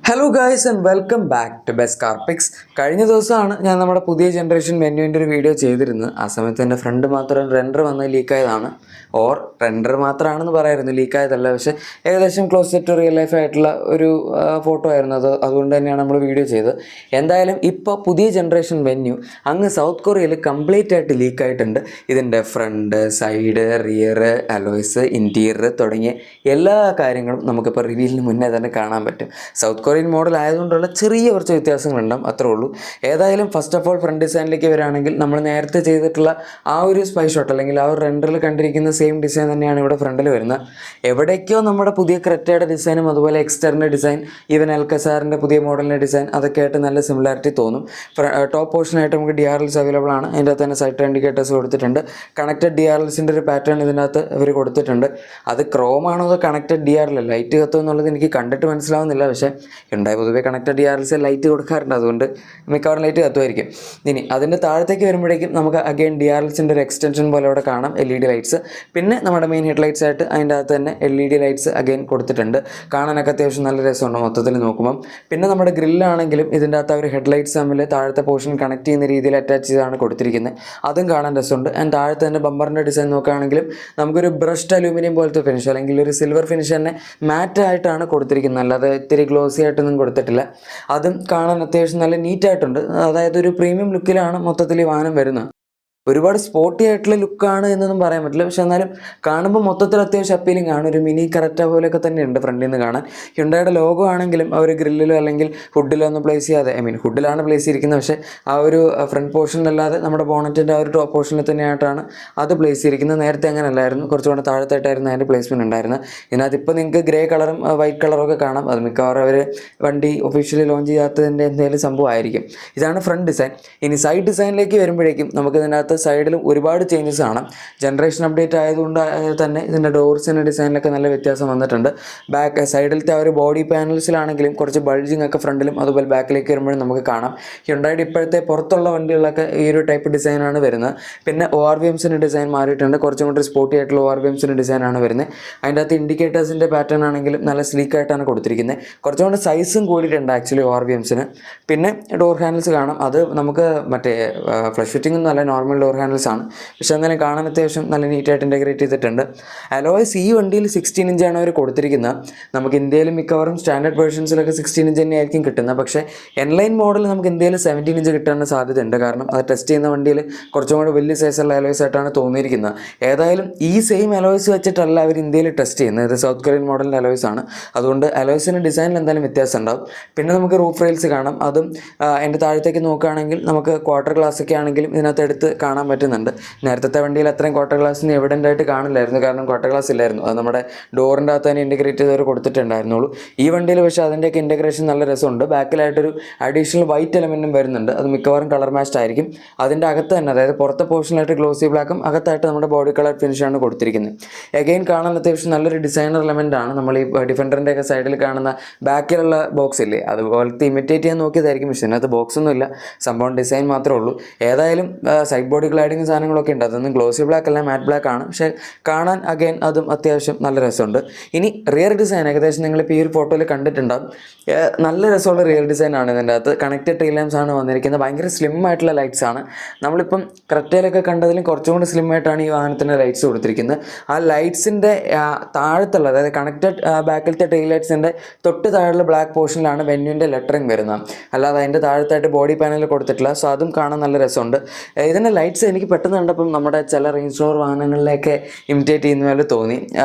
Hello guys and welcome back to best car picks. കഴിഞ്ഞ ദിവസമാണ് ഞാൻ നമ്മുടെ പുതിയ ജനറേഷൻ മെനുവിൻ്റെ ഒരു വീഡിയോ ചെയ്തിരുന്നത്. ആ സമയത്ത് എൻ്റെ ഫ്രണ്ട് മാത്രം റെൻഡർ വന്ന് ലീക്കായതാണ്. റെൻഡർ മാത്രമാണെന്ന് പറയായിരുന്നു, ലീക്കായതല്ല. പക്ഷേ ഏകദേശം ക്ലോസ് ടു റിയൽ ലൈഫ് ആയിട്ടുള്ള ഒരു ഫോട്ടോ ആയിരുന്നു അത്. അതുകൊണ്ട് തന്നെയാണ് നമ്മൾ വീഡിയോ ചെയ്തത്. എന്തായാലും ഇപ്പോൾ പുതിയ ജനറേഷൻ മെനു അങ്ങ് സൗത്ത് കൊറിയയിൽ കംപ്ലീറ്റ് ആയിട്ട് ലീക്കായിട്ടുണ്ട്. ഇതിൻ്റെ front, side, rear, alloys, interior തുടങ്ങിയ എല്ലാ കാര്യങ്ങളും നമുക്കിപ്പോൾ റിവ്യൂവിന് മുന്നേ തന്നെ കാണാൻ പറ്റും. സൗത്ത് കൊറിയൻ മോഡൽ ആയതുകൊണ്ടുള്ള ചെറിയ കുറച്ച് വ്യത്യാസങ്ങളുണ്ടാകും, അത്രേ ഉള്ളൂ. ഏതായാലും ഫസ്റ്റ് ഓഫ് ഓൾ ഫ്രണ്ട് ഡിസൈനിലേക്ക് വരികയാണെങ്കിൽ നമ്മൾ നേരത്തെ ചെയ്തിട്ടുള്ള ആ ഒരു സ്പൈ ഷോട്ട് അല്ലെങ്കിൽ ആ ഒരു റെൻഡറിൽ കണ്ടിരിക്കുന്ന സെയിം ഡിസൈൻ തന്നെയാണ് ഇവിടെ ഫ്രണ്ടിൽ വരുന്നത്. എവിടേക്കോ നമ്മുടെ പുതിയ ക്രെറ്റയുടെ ഡിസൈനും അതുപോലെ എക്സ്റ്ററിൻ്റെ ഡിസൈൻ, ഈവൻ എൽക്കസാറിൻ്റെ പുതിയ മോഡലിൻ്റെ ഡിസൈൻ അതൊക്കെ ആയിട്ട് നല്ല സിമിലാരിറ്റി തോന്നും. ടോപ്പ് പോർഷനായിട്ട് നമുക്ക് DRLs അവൈലബിൾ ആണ്. അതിൻ്റെ അകത്ത് തന്നെ സൈഡ് ഇൻഡിക്കേറ്റേഴ്സ് കൊടുത്തിട്ടുണ്ട്. കണക്റ്റഡ് DRLസിൻ്റെ ഒരു പാറ്റേൺ ഇതിനകത്ത് അവർ കൊടുത്തിട്ടുണ്ട്. അത് ക്രോമാണോ അതോ കണക്റ്റഡ് DRL ലൈറ്റ് കത്തും എന്നുള്ളത് എനിക്ക് കണ്ടിട്ട് മനസ്സിലാവുന്നില്ല. പക്ഷേ പൊതുവേ കണക്റ്റഡ് DRLs ലൈറ്റ് കൊടുക്കാറുണ്ട്, അതുകൊണ്ട് മിക്കവാറും ലൈറ്റ് കത്തുമായിരിക്കും. ഇനി അതിൻ്റെ താഴത്തേക്ക് വരുമ്പോഴേക്കും നമുക്ക് അഗെയിൻ DRLസിൻ്റെ ഒരു എക്സ്റ്റൻഷൻ പോലെ അവിടെ കാണാം, LED ലൈറ്റ്സ്. പിന്നെ നമ്മുടെ മെയിൻ ഹെഡ് ലൈറ്റ്സ് ആയിട്ട് അതിൻ്റെ അകത്ത് തന്നെ LED ലൈറ്റ്സ് അഗെയിൻ കൊടുത്തിട്ടുണ്ട്. കാണാനൊക്കെ അത്യാവശ്യം നല്ല രസമുണ്ട് മൊത്തത്തിൽ നോക്കുമ്പം. പിന്നെ നമ്മുടെ ഗ്രില്ലാണെങ്കിലും ഇതിൻ്റെ അകത്ത് അവർ ഹെഡ് ലൈറ്റ്സ് തമ്മിൽ താഴത്തെ പോർഷൻ കണക്ട് ചെയ്യുന്ന രീതിയിൽ അറ്റാച്ച് ചെയ്താണ് കൊടുത്തിരിക്കുന്നത്. അതും കാണാൻ രസമുണ്ട്. ആൻഡ് താഴത്തെ തന്നെ ബമ്പറിൻ്റെ ഡിസൈൻ നോക്കുകയാണെങ്കിലും നമുക്കൊരു ബ്രഷ്ഡ് അലൂമിനിയം പോലത്തെ ഫിനിഷ് അല്ലെങ്കിൽ ഒരു സിൽവർ ഫിനിഷ് തന്നെ മാറ്റ് ആയിട്ടാണ് കൊടുത്തിരിക്കുന്നത്, അല്ലാതെ ഇത്തിരി ഗ്ലോസി ആയിട്ടൊന്നും കൊടുത്തിട്ടില്ല. അതും കാണാൻ അത്യാവശ്യം നല്ല നീറ്റായിട്ടുണ്ട്. അതായത് ഒരു പ്രീമിയം ലുക്കിലാണ് മൊത്തത്തിൽ ഈ വാഹനം വരുന്നത്. ഒരുപാട് സ്പോർട്ടി ആയിട്ടുള്ള ലുക്കാണ് എന്നൊന്നും പറയാൻ പറ്റില്ല, പക്ഷെ എന്നാലും കാണുമ്പോൾ മൊത്തത്തിൽ അത്യാവശ്യം അപ്പീലിംഗ് ആണ്. ഒരു മിനി കറക്റ്റ പോലെയൊക്കെ തന്നെയുണ്ട് ഫ്രണ്ടിൽ നിന്ന് കാണാൻ. ഹ്യുണ്ടായുടെ ലോഗോ ആണെങ്കിലും അവർ ഗ്രില്ലിലോ അല്ലെങ്കിൽ ഹുഡിലോ ഒന്നും പ്ലേസ് ചെയ്യാതെ, ഹുഡിലാണ് പ്ലേസ് ചെയ്തിരിക്കുന്നത്, പക്ഷേ ആ ഒരു ഫ്രണ്ട് പോർഷനിലല്ലാതെ നമ്മുടെ ബോണറ്റിൻ്റെ ആ ഒരു ടോപ്പ് പോർഷനിൽ തന്നെയായിട്ടാണ് അത് പ്ലേസ് ചെയ്തിരിക്കുന്നത്. നേരത്തെ അങ്ങനെ അല്ലായിരുന്നു, കുറച്ചുകൂടെ താഴത്തായിട്ടായിരുന്നു അതിൻ്റെ പ്ലേസ്മെൻറ്റ് ഉണ്ടായിരുന്നത്. ഇതിനകത്ത് ഇപ്പോൾ നിങ്ങൾക്ക് ഗ്രേ കളറും വൈറ്റ് കളറും ഒക്കെ കാണാം. അത് മിക്കവാറും അവർ വണ്ടി ഒഫീഷ്യലി ലോഞ്ച് ചെയ്യാത്തതിൻ്റെ എന്തെങ്കിലും സംഭവമായിരിക്കും. ഇതാണ് ഫ്രണ്ട് ഡിസൈൻ. ഇനി സൈഡ് ഡിസൈനിലേക്ക് വരുമ്പോഴേക്കും നമുക്ക് ഇതിനകത്ത് സൈഡിലും ഒരുപാട് ചേഞ്ചസ് ആണ്. ജനറേഷൻ അപ്ഡേറ്റ് ആയതുകൊണ്ട് തന്നെ ഇതിൻ്റെ ഡോർസിൻ്റെ ഡിസൈനിലൊക്കെ നല്ല വ്യത്യാസം വന്നിട്ടുണ്ട്. ബാക്ക് സൈഡിലത്തെ ആ ഒരു ബോഡി പാനൽസിലാണെങ്കിലും കുറച്ച് ബൾജിങ് ഒക്കെ ഫ്രണ്ടിലും അതുപോലെ ബാക്കിലേക്ക് വരുമ്പോഴും നമുക്ക് കാണാം. ഹ്യുണ്ടായുടെ ഇപ്പോഴത്തെ പുറത്തുള്ള വണ്ടികളിലൊക്കെ ഈ ഒരു ടൈപ്പ് ഡിസൈനാണ് വരുന്നത്. പിന്നെ ORVMസിൻ്റെ ഡിസൈൻ മാറിയിട്ടുണ്ട്, കുറച്ചും കൂടി സ്പോർട്ടി ആയിട്ടുള്ള ORVMസിൻ്റെ ഡിസൈനാണ് വരുന്നത്. അതിൻ്റെ അകത്ത് ഇൻഡിക്കേറ്റേഴ്സിൻ്റെ പാറ്റേൺ ആണെങ്കിലും നല്ല സ്ലീക്കായിട്ടാണ് കൊടുത്തിരിക്കുന്നത്. കുറച്ചും കൂടി സൈസും കൂടിയിട്ടുണ്ട് ആക്ച്വലി ORVMസിന്. പിന്നെ ഡോർ ഹാൻഡിൽസ് കാണാം. അത് നമുക്ക് മറ്റേ ഫ്ലഷ് ഫിറ്റിംഗ് ഒന്നും അല്ല, നോർമൽ ഡോർ ഹാൻഡിൽസ് ആണ്. പക്ഷെ എന്നാലും കാണാൻ അത്യാവശ്യം നല്ല നീറ്റായിട്ട് ഇൻറ്റഗ്രേറ്റ് ചെയ്തിട്ടുണ്ട്. അലോയ്സ് ഈ വണ്ടിയിൽ 16 ഇഞ്ചാണ് അവർ കൊടുത്തിരിക്കുന്നത്. നമുക്ക് ഇന്ത്യയിൽ മിക്കവാറും സ്റ്റാൻഡേർഡ് വേർഷൻസിലൊക്കെ 16 ഇഞ്ച് തന്നെ ആയിരിക്കും കിട്ടുന്നത്. പക്ഷേ എൻലൈൻ മോഡൽ നമുക്ക് ഇന്ത്യയിൽ 17 ഇഞ്ച് കിട്ടാൻ സാധ്യതയുണ്ട്. കാരണം അത് ടെസ്റ്റ് ചെയ്യുന്ന വണ്ടിയിൽ കുറച്ചും കൂടി വലിയ സൈസുള്ള അലോയ്സ് ആയിട്ടാണ് തോന്നിയിരിക്കുന്നത്. ഏതായാലും ഈ സെയിം അലോയ്സ് വെച്ചിട്ടല്ല അവർ ഇന്ത്യയിൽ ടെസ്റ്റ് ചെയ്യുന്നത്. ഇത് സൗത്ത് കൊറിയൻ മോഡലിൻ്റെ അലോയ്സ് ആണ്. അതുകൊണ്ട് അലോയ്സിൻ്റെ ഡിസൈനിൽ എന്തായാലും വ്യത്യാസം ഉണ്ടാവും. പിന്നെ നമുക്ക് റൂഫ് റെയിൽസ് കാണാം. അതും എൻ്റെ താഴത്തേക്ക് നോക്കുകയാണെങ്കിൽ നമുക്ക് ക്വാർട്ടർ ഗ്ലാസ് ഒക്കെ ആണെങ്കിലും ഇതിനകത്ത് എടുത്ത് കാണാൻ പറ്റുന്നുണ്ട്. നേരത്തെ വണ്ടിയിൽ അത്രയും ക്വാർട്ടർ ഗ്ലാസ്സിന് എവിഡൻ്റ് ആയിട്ട് കാണില്ലായിരുന്നു, കാരണം ക്വാർട്ടർ ഗ്ലാസ് ഇല്ലായിരുന്നു. അത് നമ്മുടെ ഡോറിൻ്റെ അകത്ത് തന്നെ ഇൻറ്റഗ്രേറ്റ് ചെയ്തവർ കൊടുത്തിട്ടുണ്ടായിരുന്നുള്ളൂ. ഈ വണ്ടിയിൽ പക്ഷേ അതിൻ്റെയൊക്കെ ഇൻറ്റഗ്രേഷൻ നല്ല രസമുണ്ട്. ബാക്കിലായിട്ടൊരു അഡീഷണൽ വൈറ്റ് എലമെൻറ്റും വരുന്നുണ്ട്. അത് മിക്കവാറും കളർ മാച്ച്ഡ് ആയിരിക്കും. അതിൻ്റെ അകത്ത് തന്നെ, അതായത് പുറത്തെ പോർഷനിലായിട്ട് ഗ്ലോസി ബ്ലാക്കും അകത്തായിട്ട് നമ്മുടെ ബോഡി കളർ ഫിനിഷാണ് കൊടുത്തിരിക്കുന്നത്. എഗെയിൻ കാണാൻ അത്യാവശ്യം നല്ലൊരു ഡിസൈനർ എലമെൻ്റ് ആണ്. നമ്മൾ ഈ ഡിഫൻഡറിൻ്റെയൊക്കെ സൈഡിൽ കാണുന്ന ബാക്കിലുള്ള ബോക്സ് ഇല്ലേ, അതുപോലത്തെ ഇമിറ്റേറ്റ് ചെയ്യാൻ നോക്കിയതായിരിക്കും. പക്ഷേ അതിനകത്ത് ബോക്സ് ഒന്നുമില്ല, സംഭവം ഡിസൈൻ മാത്രമേ ഉള്ളൂ. ഏതായാലും സൈഡ് ബോഡി ഗ്ലൈഡിങ് സാധനങ്ങളൊക്കെ ഉണ്ട്. അതൊന്നും ഗ്ലോസി ബ്ലാക്ക് അല്ല, മാറ്റ് ബ്ലാക്ക് ആണ്. പക്ഷേ കാണാൻ അഗൈൻ അതും അത്യാവശ്യം നല്ല രസമുണ്ട്. ഇനി റിയർ ഡിസൈൻ ഏകദേശം നിങ്ങളിപ്പോൾ ഈ ഒരു ഫോട്ടോയിൽ കണ്ടിട്ടുണ്ടാകും. നല്ല രസമുള്ള റിയർ ഡിസൈൻ ആണ്. ഇതിൻ്റെ അകത്ത് കണക്റ്റഡ് ടെയിൽ ലാംപ്സ് ആണ് വന്നിരിക്കുന്നത്. ഭയങ്കര സ്ലിം ആയിട്ടുള്ള ലൈറ്റ്സ് ആണ്. നമ്മളിപ്പം ക്രെറ്റയിലൊക്കെ കണ്ടതിലും കുറച്ചും കൂടി സ്ലിം ആയിട്ടാണ് ഈ വാഹനത്തിൻ്റെ ലൈറ്റ്സ് കൊടുത്തിരിക്കുന്നത്. ആ ലൈറ്റ്സിൻ്റെ താഴത്തുള്ള, അതായത് കണക്റ്റഡ് ബാക്കിലത്തെ ടെയിൽ ലൈറ്റ്സിൻ്റെ തൊട്ട് താഴെയുള്ള ബ്ലാക്ക് പോർഷനിലാണ് വെന്യൂൻ്റെ ലെറ്ററിങ് വരുന്നത്. അല്ലാതെ അതിൻ്റെ താഴത്തായിട്ട് ബോഡി പാനലിൽ കൊടുത്തിട്ടില്ല. സോ അതും കാണാൻ നല്ല രസമുണ്ട്. ഇതിൻ്റെ ലൈറ്റ്സ് എനിക്ക് പെട്ടെന്ന് കണ്ടപ്പം നമ്മുടെ ചില റേഞ്ച് റോവർ വാഹനങ്ങളിലേക്ക് ഇമിറ്റേറ്റ് ചെയ്യുന്ന പോലെ തോന്നി.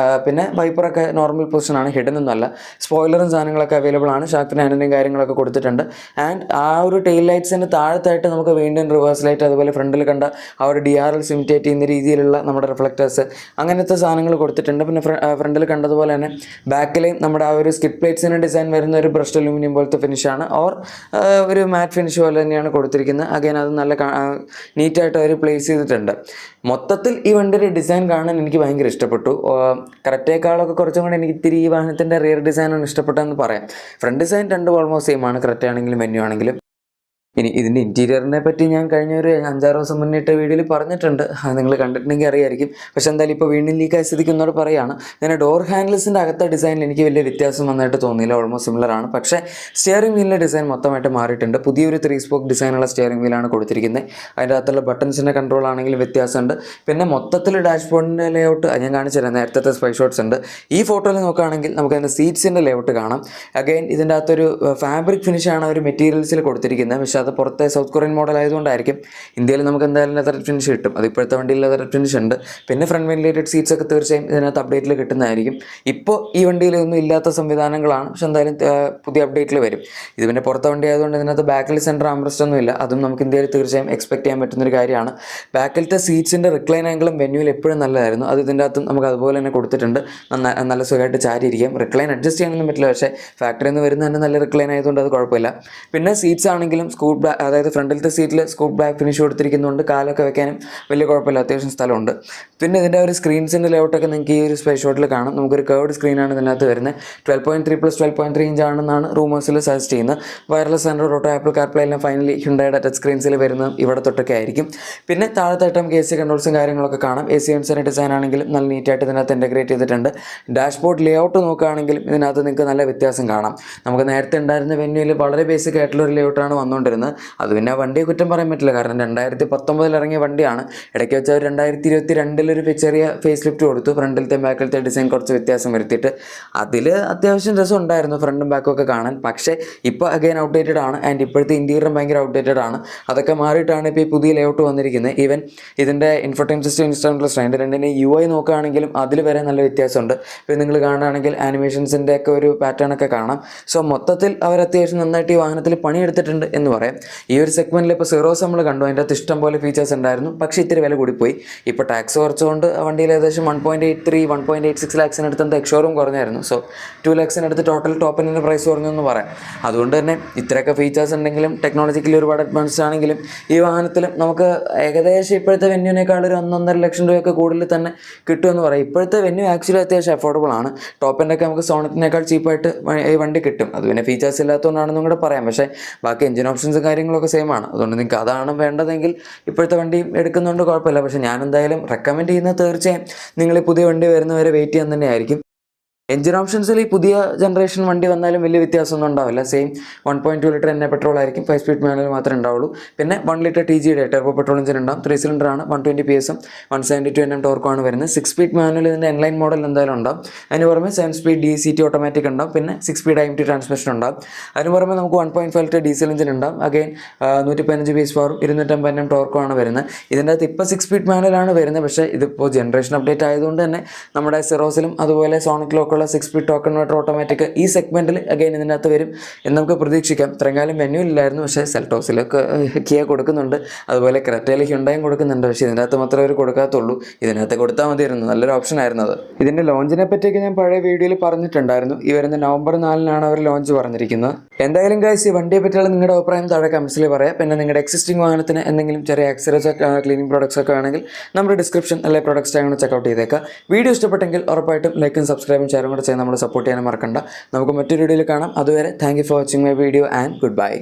പിന്നെ വൈപ്പറൊക്കെ നോർമൽ പൊസിഷനാണ്, ഹിഡൻ ഒന്നുമല്ല. സ്പോയിലറും സാധനങ്ങളൊക്കെ അവൈലബിൾ ആണ്. ഷാർക്ക് ഫാനിൻ്റെയും കാര്യങ്ങളൊക്കെ കൊടുത്തിട്ടുണ്ട്. ആൻഡ് ആ ഒരു ടെയിൽ ലൈറ്റ്സിൻ്റെ താഴത്തായിട്ട് നമുക്ക് വീണ്ടും റിവേഴ്സ് ലൈറ്റ്, അതുപോലെ ഫ്രണ്ടിൽ കണ്ട ആ ഒരു DRLs ഇമിറ്റേറ്റ് ചെയ്യുന്ന രീതിയിലുള്ള നമ്മുടെ റിഫ്ലക്റ്റേഴ്സ്, അങ്ങനത്തെ സാധനങ്ങൾ കൊടുത്തിട്ടുണ്ട്. പിന്നെ ഫ്രണ്ടിൽ കണ്ടതുപോലെ തന്നെ ബാക്കിൽ നമ്മുടെ ആ ഒരു സ്കിഡ് പ്ലേറ്റ്സിൻ്റെ ഡിസൈൻ വരുന്ന ഒരു ബ്രഷ്ഡ് അലൂമിനിയം പോലത്തെ ഫിനിഷാണ്, ഒരു മാറ്റ് ഫിനിഷ് പോലെ തന്നെയാണ് കൊടുത്തിരിക്കുന്നത്. അഗൈൻ അത് നല്ല നീറ്റായിട്ട് അവർ പ്ലേസ് ചെയ്തിട്ടുണ്ട്. മൊത്തത്തിൽ ഈ വണ്ടിയുടെ ഡിസൈൻ കാണാൻ എനിക്ക് ഭയങ്കര ഇഷ്ടപ്പെട്ടു. ക്രെറ്റയേക്കാളൊക്കെ കുറച്ചും കൂടി എനിക്ക് ഇത്തിരി ഈ വാഹനത്തിൻ്റെ റിയർ ഡിസൈനാണ് ഇഷ്ടപ്പെട്ടതെന്ന് പറയാം. ഫ്രണ്ട് ഡിസൈൻ രണ്ടും ഓൾമോസ്റ്റ് സെയിം ആണ്, ക്രെറ്റ ആണെങ്കിലും വെന്യൂ ആണെങ്കിലും. ഇനി ഇതിൻ്റെ ഇൻറ്റീരിയറിനെ പറ്റി ഞാൻ കഴിഞ്ഞ ഒരു 5-6 ദിവസം മുന്നിട്ട് വീഡിയോയിൽ പറഞ്ഞിട്ടുണ്ട്, നിങ്ങൾ കണ്ടിട്ടുണ്ടെങ്കിൽ അറിയായിരിക്കും. പക്ഷേ എന്തായാലും ഇപ്പോൾ വീണ്ടും ലീക്കായ സ്ഥിതിക്ക് ഒന്നോട് പറയുകയാണ്. ഇതിൻ്റെ ഡോർ ഹാൻഡിൽസിൻ്റെ അകത്തെ ഡിസൈനിൽ എനിക്ക് വലിയ വ്യത്യാസം വന്നായിട്ട് തോന്നിയില്ല, ഓൾമോസ്റ്റ് സിമിലർ ആണ്. പക്ഷേ സ്റ്റിയറിംഗ് വീലിൻ്റെ ഡിസൈൻ മൊത്തമായിട്ട് മാറിയിട്ടുണ്ട്. പുതിയൊരു 3 സ്പോക്ക് ഡിസൈനുള്ള സ്റ്റിയറിംഗ് വീലാണ് കൊടുത്തിരിക്കുന്നത്. അതിൻ്റെ അകത്തുള്ള ബട്ടൺസിൻ്റെ കൺട്രോൾ ആണെങ്കിലും വ്യത്യാസമുണ്ട്. പിന്നെ മൊത്തത്തിൽ ഡാഷ്ബോർഡിൻ്റെ ലേഔട്ട് ഞാൻ കാണിച്ചു തരാം. നേരത്തെ സ്പൈ ഷോട്ട്സ് ഉണ്ട്. ഈ ഫോട്ടോയിൽ നോക്കുകയാണെങ്കിൽ നമുക്ക് അതിൻ്റെ സീറ്റ്സിൻ്റെ ലേഔട്ട് കാണാം. അഗൈൻ ഇതിൻ്റെ അകത്തൊരു ഫാബ്രിക് ഫിനിഷാണ് ഒരു മെറ്റീരിയൽസിൽ കൊടുത്തിരിക്കുന്നത്. പക്ഷേ അത് പുറത്തെ സൗത്ത് കൊറിയൻ മോഡൽ ആയതുകൊണ്ടായിരിക്കും. ഇന്ത്യയിൽ നമുക്ക് എന്തായാലും ലെതർ ഫിനിഷ് കിട്ടും. അത് ഇപ്പോഴത്തെ വണ്ടിയിൽ ലെതർ ഫിനിഷ് ഉണ്ട്. പിന്നെ ഫ്രണ്ട് വെന്റിലേറ്റഡ് സീറ്റ്സ് ഒക്കെ തീർച്ചയായും ഇതിനകത്ത് അപ്ഡേറ്റിൽ കിട്ടുന്നതായിരിക്കും. ഇപ്പോൾ ഈ വണ്ടിയിലൊന്നും ഇല്ലാത്ത സംവിധാനങ്ങളാണ്, പക്ഷെ എന്തായാലും പുതിയ അപ്ഡേറ്റിൽ വരും. ഇത് പിന്നെ പുറത്തെ വണ്ടി ആയതുകൊണ്ട് ഇതിനകത്ത് ബാക്കിൽ സെൻറ്റർ ആംബ്രസ്റ്റ് ഒന്നും ഇല്ല. അതും നമുക്ക് ഇന്ത്യയിൽ തീർച്ചയായും എക്സ്പെക്ട് ചെയ്യാൻ പറ്റുന്നൊരു കാര്യമാണ്. ബാക്കിലത്തെ സീറ്റ്സിൻ്റെ റിക്ലൈൻ ആംഗിളും വെന്യൂവിൽ എപ്പോഴും നല്ലതായിരുന്നു. അത് ഇതിൻ്റെ അകത്തും നമുക്ക് അതുപോലെ തന്നെ കൊടുത്തിട്ടുണ്ട്. നല്ല സുഖമായിട്ട് ചാരിയിരിക്കാം. റിക്ലൈൻ അഡ്ജസ്റ്റ് ചെയ്യാനൊന്നും പറ്റില്ല, പക്ഷേ ഫാക്ടറിയിൽ നിന്ന് വരുന്ന തന്നെ നല്ല റിക്ലൈൻ ആയതുകൊണ്ട് അത് കുഴപ്പമില്ല. പിന്നെ സീറ്റ്സ് ആണെങ്കിലും അതായത് ഫ്രണ്ടിലത്തെ സീറ്റിൽ സ്കൂപ്പ് ബ്ലാക്ക് ഫിനിഷ് കൊടുത്തിരിക്കുന്നതുകൊണ്ട് കാലൊക്കെ വെക്കാനും വലിയ കുഴപ്പമില്ല, അത്യാവശ്യം സ്ഥലമുണ്ട്. പിന്നെ ഇതിൻ്റെ ഒരു സ്ക്രീൻസിൻ്റെ ലേഔട്ടൊക്കെ നിങ്ങൾക്ക് ഈ ഒരു സ്പേസ് ഷോട്ടിൽ കാണാം. നമുക്കൊരു കേർഡ് സ്ക്രീനാണ് ഇതിനകത്ത് വരുന്നത്. 12.3 + 12.3 ഇഞ്ച് ആണെന്നാണ് റൂമേഴ്സിൽ സജസ്റ്റ് ചെയ്യുന്നത്. Wireless Android auto, apple CarPlay എല്ലാം ഫൈനലി ഹ്യുണ്ടായുടെ ടച്ച് സ്ക്രീൻസിൽ വരുന്നത് ഇവിടെ തൊട്ടൊക്കെ ആയിരിക്കും. പിന്നെ താഴത്തായിട്ട് നമുക്ക് AC കൺട്രോൾസും കാര്യങ്ങളൊക്കെ കാണാം. AC യൂണിറ്റ്സിൻ്റെ ഡിസൈൻ ആണെങ്കിലും നല്ല നീറ്റായിട്ട് ഇതിനകത്ത് ഇൻ്റഗ്രേറ്റ് ചെയ്തിട്ടുണ്ട്. ഡാഷ്ബോർഡ് ലേഔട്ട് നോക്കുകയാണെങ്കിലും ഇതിനകത്ത് നിങ്ങൾക്ക് നല്ല വ്യത്യാസം കാണാം. നമുക്ക് നേരത്തെ ഉണ്ടായിരുന്ന വെന്യൂവിൽ വളരെ ബേസിക് ആയിട്ടുള്ള ഒരു ലേഔട്ടാണ് വന്നുകൊണ്ടിരുന്നത്. അത് പിന്നെ വണ്ടിയെ കുറ്റം പറയാൻ പറ്റില്ല, കാരണം 2019 ഇറങ്ങിയ വണ്ടിയാണ്. ഇടയ്ക്ക് വെച്ച് 2022 ചെറിയ ഫേസ് ലിഫ്റ്റ് കൊടുത്തു. ഫ്രണ്ടിലത്തെ ബാക്കിലത്തെ ഡിസൈൻ കുറച്ച് വ്യത്യാസം വരുത്തിയിട്ട് അതിൽ അത്യാവശ്യം രസം ഉണ്ടായിരുന്നു, ഫ്രണ്ടും ബാക്കും ഒക്കെ കാണാൻ. പക്ഷേ ഇപ്പോൾ അഗൈൻ ഔട്ട്ഡേറ്റഡ് ആണ്. ആൻഡ് ഇപ്പോഴത്തെ ഇൻറ്റീരിയറും ഭയങ്കര ഔട്ട്ഡേറ്റഡ് ആണ്. അതൊക്കെ മാറിയിട്ടാണ് ഇപ്പോൾ ഈ പുതിയ ലേഔട്ട് വന്നിരിക്കുന്നത്. ഈവൻ ഇതിൻ്റെ ഇൻഫർടൈൻമെൻറ്റ് സിസ്റ്റം, ഇൻസ്റ്റാൾ അതിൻ്റെ രണ്ടിൻ്റെ UI നോക്കുകയാണെങ്കിലും അതിൽ വരെ നല്ല വ്യത്യാസമുണ്ട്. ഇപ്പോൾ നിങ്ങൾ കാണുകയാണെങ്കിൽ ആനിമേഷൻസിൻ്റെ ഒക്കെ ഒരു പാറ്റേൺ ഒക്കെ കാണാം. സോ മൊത്തത്തിൽ അവർ അത്യാവശ്യം നന്നായിട്ട് ഈ വാഹനത്തിൽ പണിയെടുത്തിട്ടുണ്ട് എന്ന് പറയാം. ഈ ഒരു സെഗ്മെൻറ്റിൽ ഇപ്പോൾ സീറോസ് നമ്മൾ കണ്ടു, അതിൻ്റെ അകത്ത് ഇഷ്ടം പോലെ ഫീച്ചേഴ്സ് ഉണ്ടായിരുന്നു. പക്ഷേ ഇത്തിരി വില കൂടിപ്പോയി. ഇപ്പോൾ ടാക്സ് കുറച്ചുകൊണ്ട് വണ്ടിയിൽ ഏകദേശം 1.83 1.86 ലാക്സിനടുത്ത് എക്സ്ഷോറും കുറഞ്ഞായിരുന്നു. സോ 2 ലാക്സിനടുത്ത് ടോപ്പ് എൻഡിൻ്റെ പ്രൈസ് കുറഞ്ഞു എന്ന് പറയാം. അതുകൊണ്ട് തന്നെ ഇത്രയൊക്കെ ഫീച്ചേഴ്സ് ഉണ്ടെങ്കിലും ടെക്നോളജിക്കലി ഒരുപാട് അഡ്വാൻസ്ഡ് ആണെങ്കിലും ഈ വാഹനത്തിലും നമുക്ക് ഏകദേശം ഇപ്പോഴത്തെ വെന്യൂവിനേക്കാൾ ഒരു 1-1.5 ലക്ഷം രൂപയൊക്കെ കൂടുതൽ തന്നെ കിട്ടുമെന്ന് പറയാം. ഇപ്പോഴത്തെ വെന്യൂ ആക്ച്വലി അത്യാവശ്യം അഫോർഡബിൾ ആണ്. ടോപ്പ് എൻഡൊക്കെ നമുക്ക് സോണറ്റിനേക്കാൾ ചീപ്പായിട്ട് ഈ വണ്ടി കിട്ടും. അത് പിന്നെ ഫീച്ചേഴ്സ് ഇല്ലാത്തതുകൊണ്ടാണെന്നും കൂടെ പറയാം. പക്ഷേ ബാക്കി എഞ്ചിൻ ഓപ്ഷൻസ് കാര്യങ്ങളൊക്കെ സെയിം ആണ്. അതുകൊണ്ട് നിങ്ങൾക്ക് അതാണ് വേണ്ടതെങ്കിൽ ഇപ്പോഴത്തെ വണ്ടി എടുക്കുന്നതുകൊണ്ട് കുഴപ്പമില്ല. പക്ഷേ ഞാൻ എന്തായാലും റെക്കമെൻഡ് ചെയ്യുന്നത് തീർച്ചയായും നിങ്ങൾ ഈ പുതിയ വണ്ടി വരുന്നവരെ വെയിറ്റ് ചെയ്യാൻ തന്നെയായിരിക്കും. എഞ്ചിൻ ഓപ്ഷൻസിൽ ഈ പുതിയ ജനറേഷൻ വണ്ടി വന്നാലും വലിയ വ്യത്യാസമൊന്നും ഉണ്ടാവില്ല. സെയിം 1.2 ലിറ്റർ എണ്ണ പെട്രോൾ ആയിരിക്കും. 5 സ്പീഡ് മാനുവൽ മാത്രമേ ഉണ്ടാവുള്ളൂ. പിന്നെ 1 ലിറ്റർ TGയുടെ ടെർബോ പെട്രോൾ എഞ്ചിൻ ഉണ്ടാവും. 3 സിലിണ്ടറാണ്. 120 PS 172 Nm ടോർക്കുമാണ് വരുന്നത്. 6 സ്പീഡ് മാനുവൽ ഇതിൻ്റെ എൻലൈൻ മോഡൽ എന്തായാലും ഉണ്ടാവും. അതിന് പുറമെ 7 സ്പീഡ് DCT ഓട്ടോമാറ്റിക് ഉണ്ടാവും. പിന്നെ 6 സ്പീഡ് IMT ട്രാൻസ്മിഷൻ ഉണ്ടാവും. അതിന് പുറമെ നമുക്ക് 1.5 ലിറ്റർ ഡീസൽ എഞ്ചിൻ ഉണ്ടാവും. അഗൈൻ 115 PS പവറും 250 Nm ടോർക്കുമാണ് വരുന്നത്. ഇതിൻ്റെ അകത്ത് ഇപ്പോൾ 6 സ്പീഡ് മാനുവലാണ് വരുന്നത്. പക്ഷേ ഇതിപ്പോൾ ജനറേഷൻ അപ്ഡേറ്റ് ആയതുകൊണ്ട് തന്നെ നമ്മുടെ സിറോസിലും അതുപോലെ സോണിക്കിലും 6 സ്പീഡ് ടോക്കൺ ഇൻവെർട്ടർ ഓട്ടോമാറ്റിക് ഈ സെഗ്മെൻറ്റിൽ അഗൈൻ ഇതിൻ്റെ അകത്ത് വരും എന്ന് നമുക്ക് പ്രതീക്ഷിക്കാം. ഇത്രയും കാലം മെനുവില്ലായിരുന്നു, പക്ഷേ സെൽറ്റോസിലൊക്കെ കിയ കൊടുക്കുന്നുണ്ട്, അതുപോലെ ക്രെറ്റയിൽ ഹ്യുണ്ടായും കൊടുക്കുന്നുണ്ട്. പക്ഷേ ഇതിൻ്റെ അകത്ത് മാത്രമേ അവർ കൊടുക്കാത്തുള്ളൂ. ഇതിനകത്ത് കൊടുത്താൽ മതിയായിരുന്നു, നല്ലൊരു ഓപ്ഷൻ ആയിരുന്നു അത്. ഇതിൻ്റെ ലോഞ്ചിനെ പറ്റിയൊക്കെ ഞാൻ പഴയ വീഡിയോയിൽ പറഞ്ഞിട്ടുണ്ടായിരുന്നു. ഈ വരുന്ന നവംബർ 4-നാണ് അവർ ലോഞ്ച് പറഞ്ഞിരിക്കുന്നത്. എന്തായാലും ഗൈസ്, ഈ വണ്ടിയെ പറ്റിയുള്ള നിങ്ങളുടെ അഭിപ്രായം താഴെ കമൻസിൽ പറയാം. പിന്നെ നിങ്ങളുടെ എക്സിസ്റ്റിംഗ് വാഹനത്തിന് എന്തെങ്കിലും ചെറിയ ആക്സറീസ് ക്ലീനിങ് പ്രോഡക്ട്സ് ഒക്കെ ആണെങ്കിൽ നമ്മുടെ ഡിസ്ക്രിപ്ഷൻ അല്ലെങ്കിൽ പ്രൊഡക്ട്സ് ടാഗ് ചെക്കൗട്ട് ചെയ്തേക്കാം. വീഡിയോ ഇഷ്ടപ്പെട്ടെങ്കിൽ ഉറപ്പായിട്ടും ലൈക്കും സബ്സ്ക്രൈബും ഷെയറും കൂടെ ചെയ്ത് നമ്മൾ സപ്പോർട്ട് ചെയ്യാനും മറക്കണ്ട. നമുക്ക് മറ്റൊരു വീഡിയോയിൽ കാണാം. അതുവരെ thank you for watching my video and good bye.